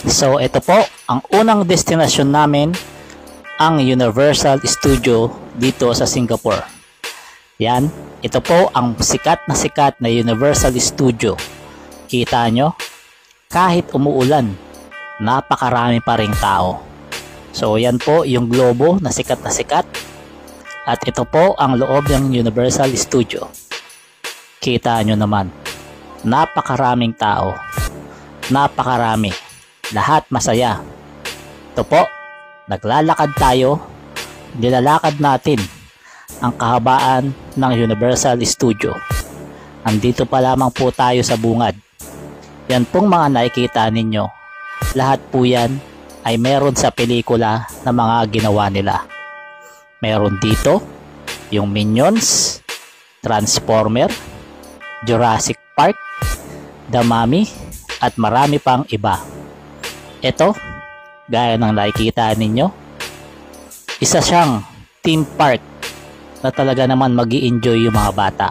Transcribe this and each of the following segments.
So ito po, ang unang destinasyon namin, ang Universal Studio dito sa Singapore. Yan, ito po ang sikat na Universal Studio. Kita nyo, kahit umuulan, napakarami pa ring tao. So yan po yung globo na sikat. At ito po ang loob ng Universal Studio. Kita nyo naman, napakaraming tao. Napakarami. Lahat masaya. Ito po, naglalakad tayo. Nilalakad natin ang kahabaan ng Universal Studio. Andito pa lamang po tayo sa bungad. Yan pong mga nakikita ninyo. Lahat po yan ay meron sa pelikula na mga ginawa nila. Meron dito yung Minions, Transformer, Jurassic Park, The Mummy, at marami pang iba. Ito, gaya ng nakikita ninyo, isa siyang theme park na talaga naman mag-i-enjoy yung mga bata.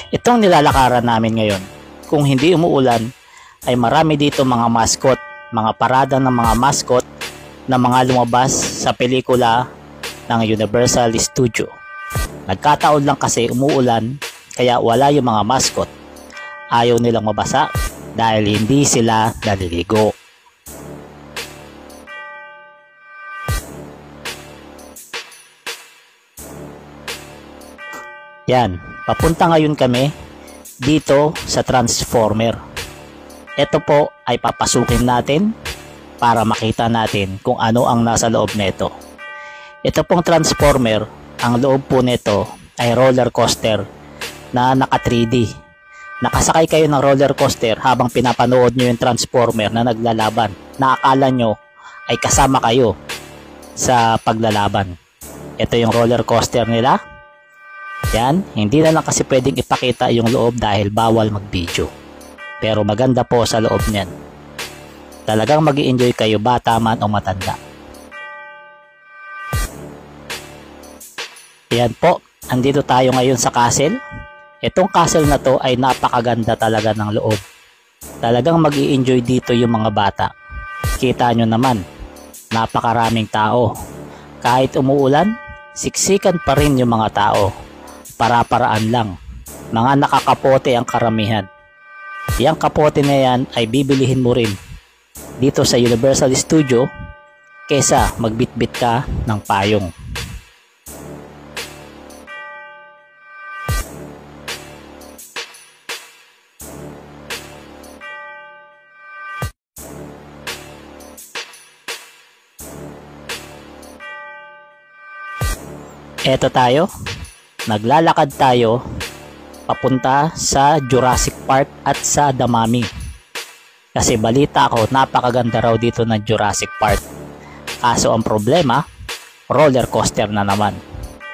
Itong nilalakaran namin ngayon, kung hindi umuulan, ay marami dito mga mascot, mga parada ng mga mascot na mga lumabas sa pelikula ng Universal Studio. Nagkataon lang kasi umuulan, kaya wala yung mga mascot. Ayaw nilang mabasa dahil hindi sila naliligo. Yan, papunta ngayon kami dito sa Transformer. Ito po ay papasukin natin para makita natin kung ano ang nasa loob nito. Ito pong Transformer, ang loob po nito ay roller coaster na naka 3D. Nakasakay kayo ng roller coaster habang pinapanood nyo yung Transformer na naglalaban, na akala nyo ay kasama kayo sa paglalaban. Ito yung roller coaster nila. Yan, hindi na lang kasi pwedeng ipakita yung loob dahil bawal mag-video. Pero maganda po sa loob niyan. Talagang mag-i-enjoy kayo, bata man o matanda. Yan po, andito tayo ngayon sa castle. Itong castle na to ay napakaganda talaga ng loob. Talagang mag-i-enjoy dito yung mga bata. Kita nyo naman, napakaraming tao. Kahit umuulan, siksikan pa rin yung mga tao. Para-paraan lang. Mga nakakapote ang karamihan. Yang kapote na yan ay bibilihin mo rin dito sa Universal Studio kesa magbitbit ka ng payong. Eto tayo. Naglalakad tayo papunta sa Jurassic Park at sa The Mummy. Kasi balita ko napakaganda raw dito ng Jurassic Park. Kaso ang problema, roller coaster na naman.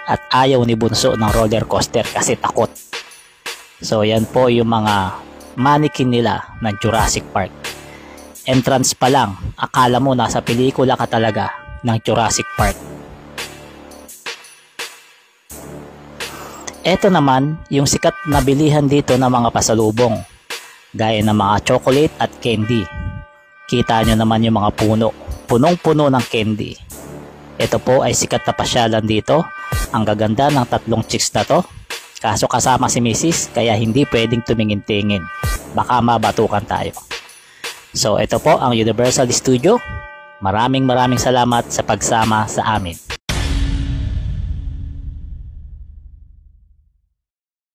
At ayaw ni Bunso ng roller coaster kasi takot. So yan po yung mga mannequin nila ng Jurassic Park. Entrance pa lang, akala mo nasa pelikula ka talaga ng Jurassic Park. Ito naman yung sikat na bilihan dito ng mga pasalubong, gaya ng mga chocolate at candy. Kita nyo naman yung mga puno, punong-puno ng candy. Ito po ay sikat na pasyalan dito. Ang gaganda ng tatlong chicks na to. Kaso kasama si Mrs. kaya hindi pwedeng tumingin-tingin. Baka mabatukan tayo. So ito po ang Universal Studio. Maraming salamat sa pagsama sa amin.